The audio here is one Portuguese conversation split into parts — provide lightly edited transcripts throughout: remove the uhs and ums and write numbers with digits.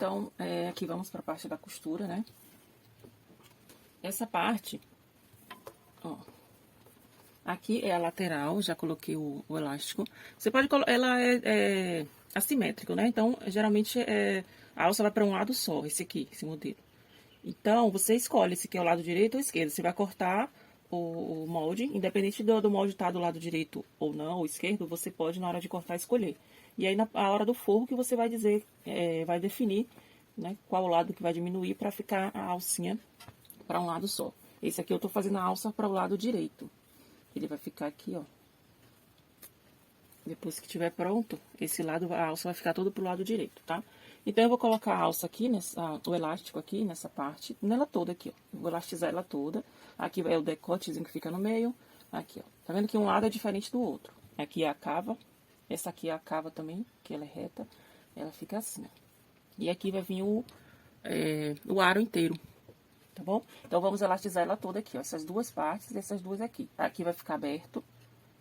Então, aqui vamos para a parte da costura, né? Essa parte, ó, aqui é a lateral, já coloquei o elástico. Você pode colocar, ela é assimétrico, né? Então, geralmente, a alça vai para um lado só, esse aqui, esse modelo. Então, você escolhe se quer o lado direito ou esquerdo. Você vai cortar o molde, independente do molde estar do lado direito ou não, ou esquerdo, você pode, na hora de cortar, escolher. E aí, na hora do forro, que você vai dizer, vai definir, né, qual lado que vai diminuir para ficar a alcinha para um lado só. Esse aqui eu tô fazendo a alça para o lado direito. Ele vai ficar aqui, ó. Depois que tiver pronto, esse lado, a alça vai ficar todo pro lado direito, tá? Então, eu vou colocar a alça aqui, o elástico aqui, nessa parte, nela toda aqui, ó. Vou elastizar ela toda. Aqui é o decotezinho que fica no meio. Aqui, ó. Tá vendo que um lado é diferente do outro. Aqui é a cava. Essa aqui é a cava também, que ela é reta. Ela fica assim, ó. E aqui vai vir o aro inteiro, tá bom? Então, vamos elastizar ela toda aqui, ó. Essas duas partes e essas duas aqui. Aqui vai ficar aberto,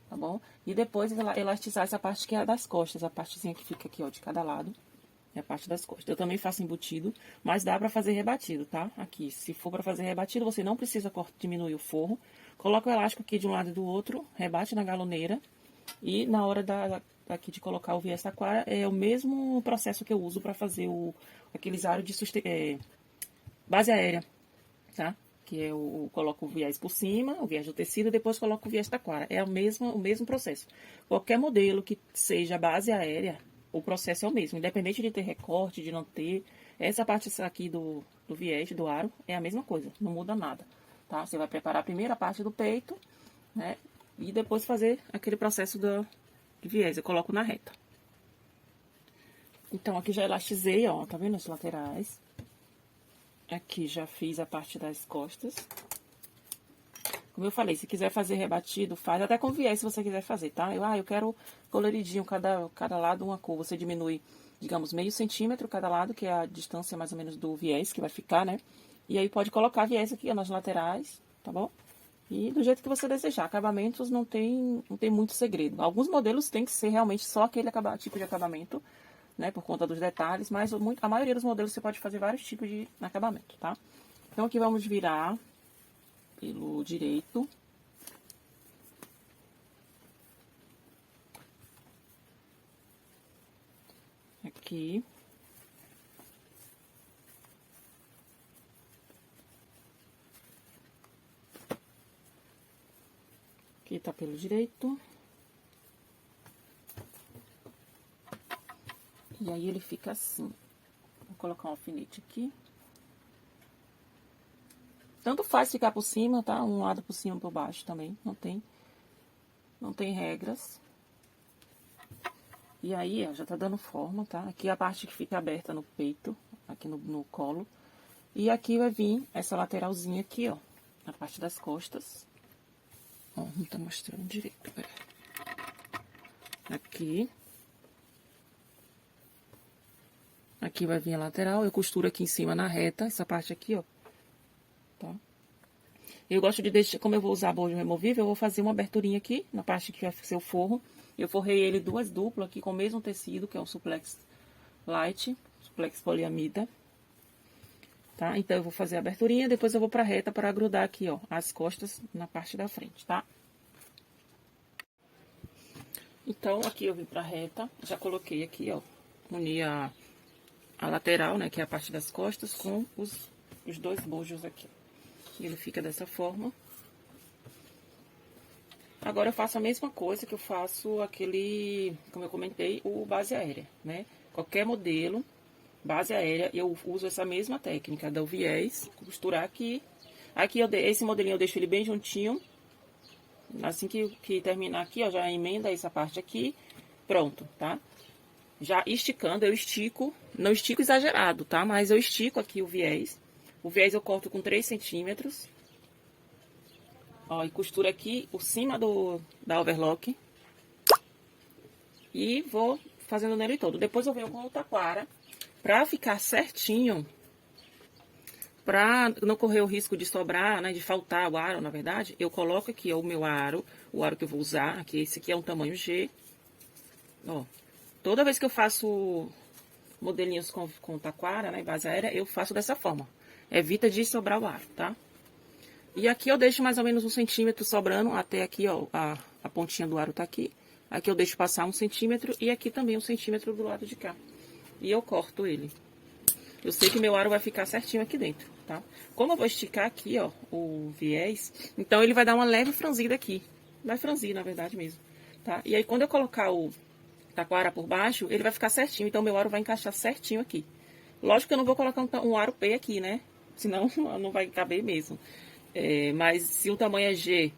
tá bom? E depois elastizar essa parte que é a das costas, a partezinha que fica aqui, ó, de cada lado. É a parte das costas. Eu também faço embutido, mas dá pra fazer rebatido, tá? Aqui, se for pra fazer rebatido, você não precisa diminuir o forro. Coloca o elástico aqui de um lado e do outro, rebate na galoneira. E na hora aqui de colocar o viés taquara, é o mesmo processo que eu uso pra fazer aqueles aros de base aérea, tá? Que eu coloco o viés por cima, o viés do tecido, depois coloco o viés taquara. É o mesmo processo. Qualquer modelo que seja base aérea, o processo é o mesmo, independente de ter recorte, de não ter. Essa parte aqui do viés, do aro, é a mesma coisa, não muda nada, tá? Você vai preparar a primeira parte do peito, né? E depois fazer aquele processo do viés, eu coloco na reta. Então, aqui já elastizei, ó, tá vendo as laterais? Aqui já fiz a parte das costas. Como eu falei, se quiser fazer rebatido, faz até com viés se você quiser fazer, tá? Eu quero coloridinho, cada lado uma cor. Você diminui, digamos, meio centímetro cada lado, que é a distância mais ou menos do viés que vai ficar, né? E aí pode colocar viés aqui ó, nas laterais, tá bom? E do jeito que você desejar. Acabamentos não tem muito segredo. Alguns modelos tem que ser realmente só aquele tipo de acabamento, né? Por conta dos detalhes, mas a maioria dos modelos você pode fazer vários tipos de acabamento, tá? Então aqui vamos virar pelo direito. Aqui. Aqui tá pelo direito. E aí ele fica assim. Vou colocar um alfinete aqui. Tanto faz ficar por cima, tá? Um lado por cima e por baixo também. Não tem regras. E aí, ó, já tá dando forma, tá? Aqui a parte que fica aberta no peito, aqui no colo. E aqui vai vir essa lateralzinha aqui, ó. Na parte das costas. Ó, não tá mostrando direito, pera. Aqui. Aqui vai vir a lateral. Eu costuro aqui em cima na reta, essa parte aqui, ó. Tá? Eu gosto de deixar, como eu vou usar bojo removível, eu vou fazer uma aberturinha aqui, na parte que vai ser o forro. Eu forrei ele duas duplas aqui com o mesmo tecido, que é o suplex light, suplex poliamida. Tá? Então, eu vou fazer a aberturinha, depois eu vou pra reta para grudar aqui, ó, as costas na parte da frente, tá? Então, aqui eu vim pra reta, já coloquei aqui, ó, uni a lateral, né, que é a parte das costas, com os dois bojos aqui. E ele fica dessa forma. Agora eu faço a mesma coisa que eu faço aquele, como eu comentei, o base aérea, né? Qualquer modelo, base aérea, eu uso essa mesma técnica, do viés, costurar aqui. Aqui esse modelinho eu deixo ele bem juntinho. Assim que terminar aqui, ó, já emenda essa parte aqui, pronto, tá? Já esticando, eu estico, não estico exagerado, tá? Mas eu estico aqui o viés. O viés eu corto com 3 centímetros. Ó, e costuro aqui por cima da overlock. E vou fazendo nele todo. Depois eu venho com o taquara, pra ficar certinho, pra não correr o risco de sobrar, né, de faltar o aro, na verdade, eu coloco aqui ó, o meu aro, o aro que eu vou usar, aqui, esse aqui é um tamanho G. Ó, toda vez que eu faço modelinhos com taquara, né, base aérea, eu faço dessa forma. Evita de sobrar o aro, tá? E aqui eu deixo mais ou menos 1 centímetro sobrando, até aqui, ó, a pontinha do aro tá aqui. Aqui eu deixo passar 1 centímetro e aqui também 1 centímetro do lado de cá. E eu corto ele. Eu sei que meu aro vai ficar certinho aqui dentro, tá? Como eu vou esticar aqui, ó, o viés, então ele vai dar uma leve franzida aqui. Vai franzir, na verdade mesmo, tá? E aí quando eu colocar o taquara por baixo, ele vai ficar certinho, então meu aro vai encaixar certinho aqui. Lógico que eu não vou colocar um aro P aqui, né? Senão não vai caber mesmo. Mas se o tamanho é G,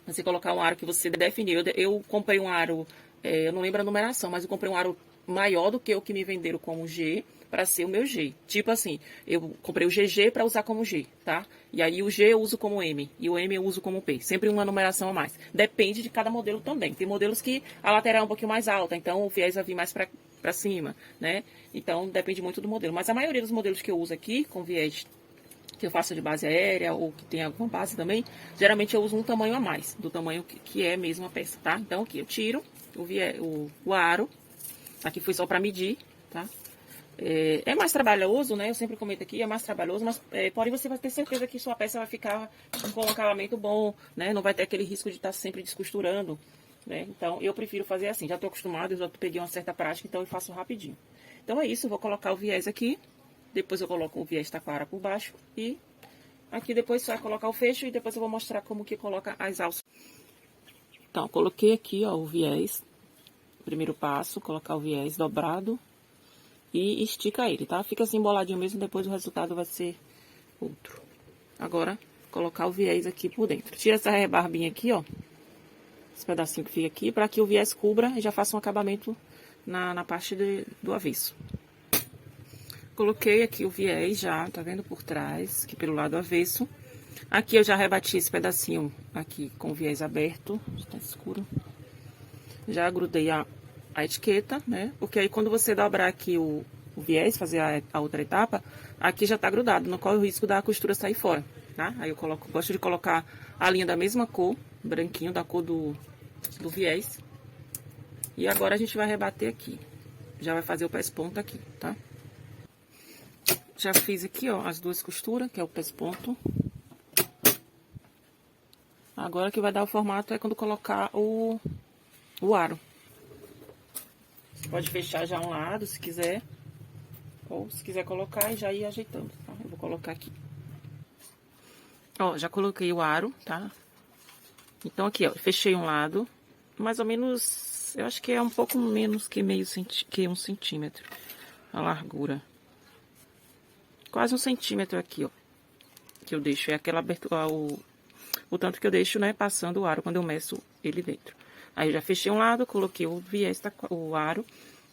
você colocar um aro que você definiu. Eu comprei um aro, eu não lembro a numeração, mas eu comprei um aro maior do que o que me venderam como G, para ser o meu G. Tipo assim, eu comprei o GG para usar como G, tá? E aí o G eu uso como M, e o M eu uso como P. Sempre uma numeração a mais. Depende de cada modelo também. Tem modelos que a lateral é um pouquinho mais alta, então o viés vai vir mais para cima, né? Então depende muito do modelo. Mas a maioria dos modelos que eu uso aqui, com viés que eu faço de base aérea ou que tem alguma base também, geralmente eu uso um tamanho a mais, do tamanho que é mesmo a peça, tá? Então aqui eu tiro o aro, aqui foi só para medir, tá? É mais trabalhoso, né? Eu sempre comento aqui, é mais trabalhoso, mas porém você vai ter certeza que sua peça vai ficar com um acabamento bom, né? Não vai ter aquele risco de estar sempre descosturando, né? Então eu prefiro fazer assim, já tô acostumado, eu já peguei uma certa prática, então eu faço rapidinho. Então é isso, eu vou colocar o viés aqui. Depois eu coloco o viés taquara por baixo e aqui depois só colocar o fecho e depois eu vou mostrar como que coloca as alças. Então, coloquei aqui, ó, o viés. Primeiro passo, colocar o viés dobrado e estica ele, tá? Fica assim emboladinho mesmo, depois o resultado vai ser outro. Agora, colocar o viés aqui por dentro. Tira essa rebarbinha aqui, ó. Esse pedacinho que fica aqui, para que o viés cubra e já faça um acabamento na parte do avesso. Coloquei aqui o viés já, tá vendo por trás, aqui pelo lado avesso. Aqui eu já rebati esse pedacinho aqui com o viés aberto, está escuro. Já grudei a etiqueta, né? Porque aí quando você dobrar aqui o viés, fazer a outra etapa, aqui já tá grudado, não corre o risco da costura sair fora, tá? Aí eu gosto de colocar a linha da mesma cor, branquinho, da cor do viés. E agora a gente vai rebater aqui. Já vai fazer o pés-ponto aqui, tá? Já fiz aqui, ó, as duas costuras, que é o pesponto. Agora que vai dar o formato é quando colocar o aro. Você pode fechar já um lado, se quiser. Ou se quiser colocar e já ir ajeitando, tá? Eu vou colocar aqui. Ó, já coloquei o aro, tá? Então aqui, ó, fechei um lado. Mais ou menos, eu acho que é um pouco menos que que 1 centímetro. A largura. Quase 1 centímetro aqui, ó, que eu deixo, é aquela abertura, o tanto que eu deixo, né, passando o aro quando eu meço ele dentro. Aí eu já fechei um lado, coloquei o viés, o aro,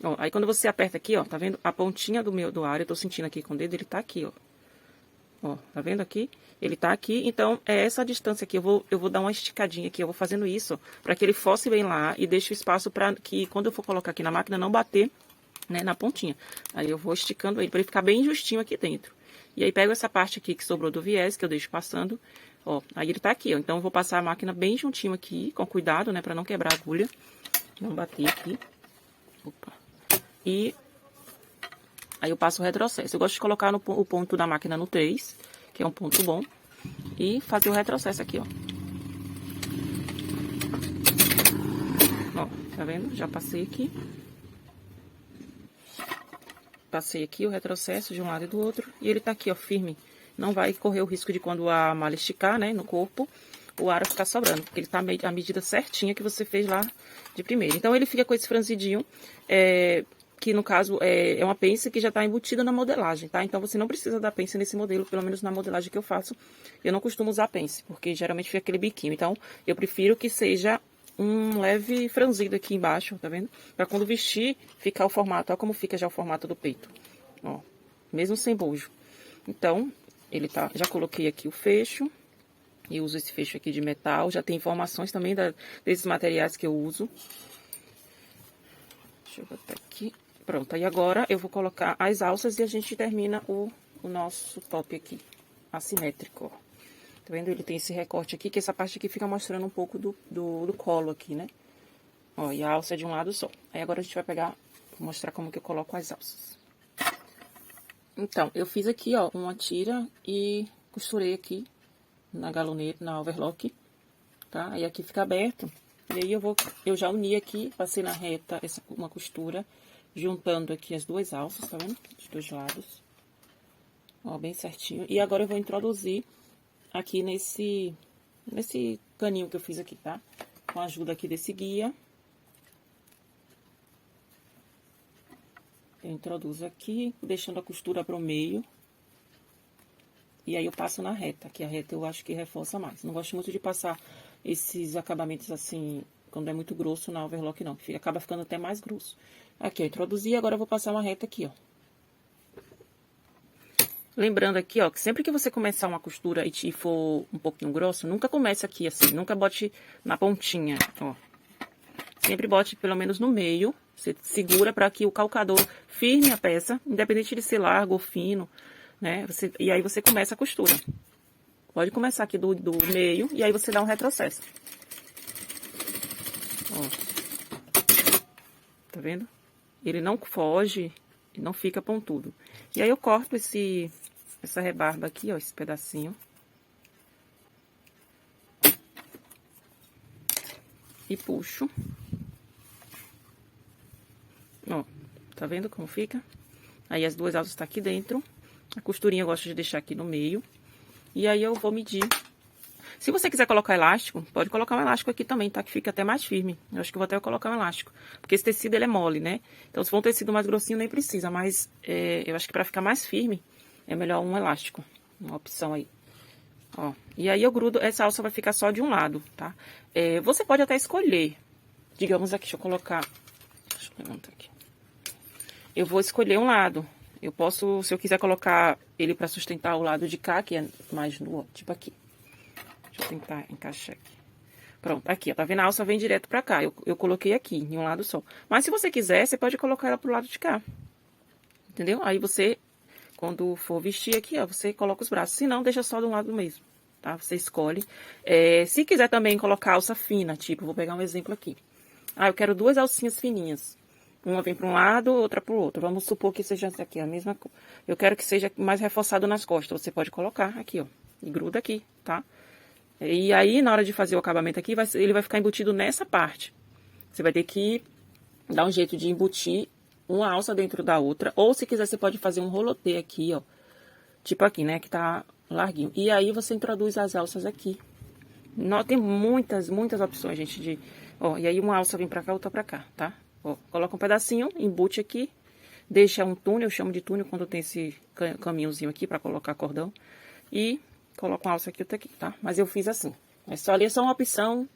ó, aí quando você aperta aqui, ó, tá vendo? A pontinha do aro, eu tô sentindo aqui com o dedo, ele tá aqui, ó. Ó, tá vendo aqui? Ele tá aqui, então é essa distância aqui, eu vou dar uma esticadinha aqui, eu vou fazendo isso, ó, pra que ele fosse bem lá e deixe o espaço pra que quando eu for colocar aqui na máquina não bater, né, na pontinha. Aí eu vou esticando ele para ele ficar bem justinho aqui dentro. E aí pego essa parte aqui que sobrou do viés, que eu deixo passando, ó, aí ele tá aqui, ó. Então eu vou passar a máquina bem juntinho aqui, com cuidado, né, para não quebrar a agulha, não bater aqui. Opa. E aí eu passo o retrocesso. Eu gosto de colocar o ponto da máquina no 3, que é um ponto bom, e fazer o retrocesso aqui, ó. Ó, tá vendo? Já passei aqui. Passei aqui o retrocesso de um lado e do outro. E ele tá aqui, ó, firme. Não vai correr o risco de quando a malha esticar, né, no corpo, o aro ficar sobrando. Porque ele tá a medida certinha que você fez lá de primeira. Então, ele fica com esse franzidinho, que no caso é uma pence que já tá embutida na modelagem, tá? Então, você não precisa da pence nesse modelo, pelo menos na modelagem que eu faço. Eu não costumo usar pence, porque geralmente fica aquele biquinho. Então, eu prefiro que seja um leve franzido aqui embaixo, tá vendo? Pra quando vestir, ficar o formato, ó como fica já o formato do peito. Ó, mesmo sem bojo. Então, ele tá, já coloquei aqui o fecho. E uso esse fecho aqui de metal. Já tem informações também desses materiais que eu uso. Deixa eu botar aqui. Pronto, aí agora eu vou colocar as alças e a gente termina o nosso top aqui, assimétrico, ó. Tá vendo? Ele tem esse recorte aqui, que essa parte aqui fica mostrando um pouco do colo aqui, né? Ó, e a alça é de um lado só. Aí agora a gente vai pegar, vou mostrar como que eu coloco as alças. Então, eu fiz aqui, ó, uma tira e costurei aqui na galoneta, na overlock, tá? Aí aqui fica aberto. E aí eu já uni aqui, passei na reta uma costura, juntando aqui as duas alças, tá vendo? Dos dois lados. Ó, bem certinho. E agora eu vou introduzir aqui nesse caninho que eu fiz aqui, tá? Com a ajuda aqui desse guia. Eu introduzo aqui, deixando a costura pro meio. E aí eu passo na reta, que a reta eu acho que reforça mais. Não gosto muito de passar esses acabamentos assim, quando é muito grosso na overlock não, que acaba ficando até mais grosso. Aqui eu introduzi, agora eu vou passar uma reta aqui, ó. Lembrando aqui, ó, que sempre que você começar uma costura e for um pouquinho grosso, nunca comece aqui assim, nunca bote na pontinha, ó. Sempre bote pelo menos no meio, você segura para que o calcador firme a peça, independente de ser largo ou fino, né? E aí você começa a costura. Pode começar aqui do meio e aí você dá um retrocesso. Ó. Tá vendo? Ele não foge e não fica pontudo. E aí eu corto essa rebarba aqui, ó, esse pedacinho. E puxo. Ó, tá vendo como fica? Aí as duas alças tá aqui dentro. A costurinha eu gosto de deixar aqui no meio. E aí eu vou medir. Se você quiser colocar elástico, pode colocar um elástico aqui também, tá? Que fica até mais firme. Eu acho que eu vou até colocar um elástico. Porque esse tecido, ele é mole, né? Então, se for um tecido mais grossinho, nem precisa. Mas eu acho que pra ficar mais firme, é melhor um elástico. Uma opção aí. Ó, e aí eu grudo, essa alça vai ficar só de um lado, tá? Você pode até escolher. Digamos aqui, deixa eu colocar... Deixa eu levantar aqui. Eu vou escolher um lado. Eu posso, se eu quiser colocar ele pra sustentar o lado de cá, que é mais nu, ó, tipo aqui. Deixa eu tentar encaixar aqui. Pronto, aqui, ó, tá vendo? A alça vem direto pra cá. Eu coloquei aqui, em um lado só. Mas se você quiser, você pode colocar ela pro lado de cá. Entendeu? Aí você, quando for vestir aqui, ó, você coloca os braços. Se não, deixa só de um lado mesmo, tá? Você escolhe. Se quiser também colocar alça fina, tipo, vou pegar um exemplo aqui. Ah, eu quero duas alcinhas fininhas. Uma vem para um lado, outra para o outro. Vamos supor que seja essa aqui, a mesma cor. Eu quero que seja mais reforçado nas costas. Você pode colocar aqui, ó. E gruda aqui, tá? E aí, na hora de fazer o acabamento aqui, ele vai ficar embutido nessa parte. Você vai ter que dar um jeito de embutir uma alça dentro da outra. Ou, se quiser, você pode fazer um rolotê aqui, ó. Tipo aqui, né? Que tá larguinho. E aí, você introduz as alças aqui. Tem muitas opções, gente, Ó, e aí uma alça vem pra cá, outra pra cá, tá? Ó, coloca um pedacinho, embute aqui, deixa um túnel, eu chamo de túnel quando tem esse caminhozinho aqui pra colocar cordão. E coloca uma alça aqui, outra aqui, tá? Mas eu fiz assim. Mas só ali é só uma opção.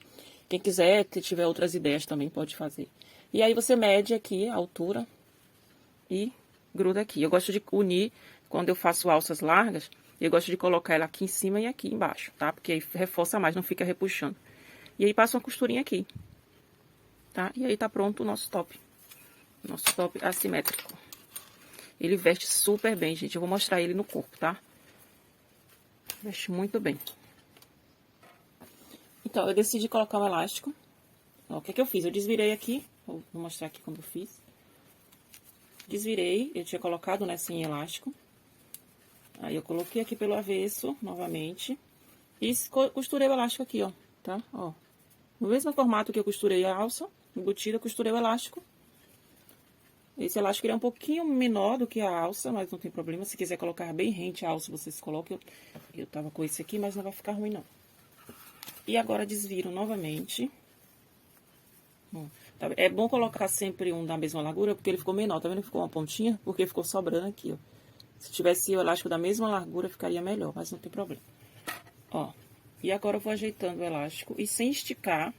Quem quiser, se tiver outras ideias também pode fazer. E aí você mede aqui a altura e gruda aqui. Eu gosto de unir, quando eu faço alças largas, eu gosto de colocar ela aqui em cima e aqui embaixo, tá? Porque aí reforça mais, não fica repuxando. E aí passa uma costurinha aqui. Tá? E aí tá pronto o nosso top. Nosso top assimétrico. Ele veste super bem, gente. Eu vou mostrar ele no corpo, tá? Veste muito bem. Então, eu decidi colocar um elástico. Ó, o que eu fiz? Eu desvirei aqui. Vou mostrar aqui como eu fiz. Desvirei. Eu tinha colocado, né, sem elástico. Aí eu coloquei aqui pelo avesso, novamente. E costurei o elástico aqui, ó. Tá? Ó. No mesmo formato que eu costurei a alça embutida, eu costurei o elástico. Esse elástico ele é um pouquinho menor do que a alça, mas não tem problema. Se quiser colocar bem rente a alça, vocês colocam. Eu tava com esse aqui, mas não vai ficar ruim, não. E agora desviro novamente. É bom colocar sempre um da mesma largura, porque ele ficou menor. Tá vendo? Ficou uma pontinha, porque ficou sobrando aqui, ó. Se tivesse o elástico da mesma largura, ficaria melhor, mas não tem problema. Ó. E agora eu vou ajeitando o elástico e sem esticar.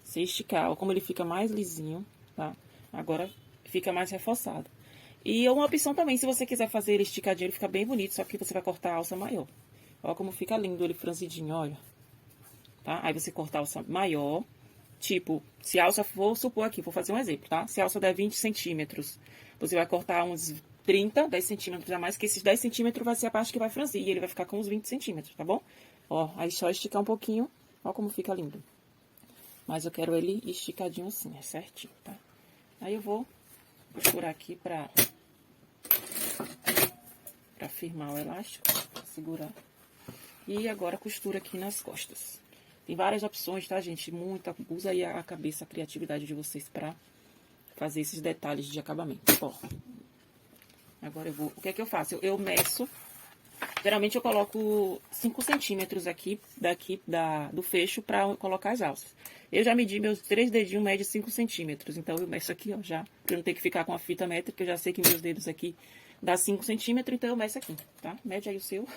Sem esticar, ó, como ele fica mais lisinho, tá? Agora fica mais reforçado. E é uma opção também, se você quiser fazer ele esticadinho, ele fica bem bonito, só que você vai cortar a alça maior. Ó como fica lindo ele franzidinho, olha. Tá? Aí você corta a alça maior, tipo, se a alça for, supor aqui, vou fazer um exemplo, tá? Se a alça der 20 centímetros, você vai cortar uns 10 centímetros a mais, que esses 10 centímetros vai ser a parte que vai franzir, e ele vai ficar com uns 20 centímetros, tá bom? Ó, aí só esticar um pouquinho, ó como fica lindo. Mas eu quero ele esticadinho assim, é certinho, tá? Aí eu vou costurar aqui pra pra firmar o elástico, pra segurar. E agora costura aqui nas costas. Tem várias opções, tá, gente? Usa aí a cabeça, a criatividade de vocês pra fazer esses detalhes de acabamento. Ó, agora o que é que eu faço? Eu meço, geralmente eu coloco 5 centímetros aqui, do fecho pra colocar as alças. Eu já medi meus 3 dedinhos, mede 5 centímetros, então eu meço aqui, ó, já, pra eu não ter que ficar com a fita métrica, eu já sei que meus dedos aqui dá 5 centímetros, então eu meço aqui, tá? Mede aí o seu,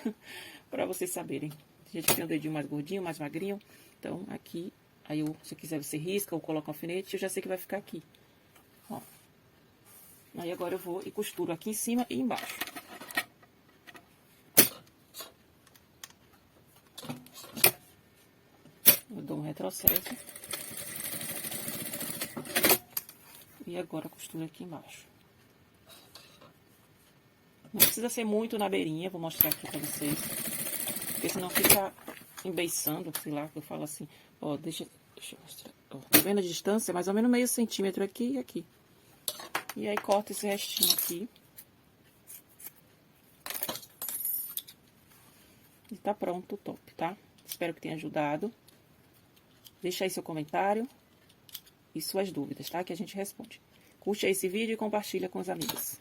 pra vocês saberem. Tem gente que tem um dedinho mais gordinho, mais magrinho, então aqui, aí se quiser você risca ou coloca um alfinete, eu já sei que vai ficar aqui, ó. Aí agora eu vou e costuro aqui em cima e embaixo. Eu dou um retrocesso. E agora costuro aqui embaixo. Não precisa ser muito na beirinha, vou mostrar aqui pra vocês. Porque senão fica embeiçando, sei lá, que eu falo assim. Ó, deixa eu mostrar. Ó, tá vendo a distância? Mais ou menos meio centímetro aqui e aqui. E aí corta esse restinho aqui. E tá pronto o top, tá? Espero que tenha ajudado. Deixa aí seu comentário e suas dúvidas, tá? Que a gente responde. Curte aí esse vídeo e compartilha com os amigos.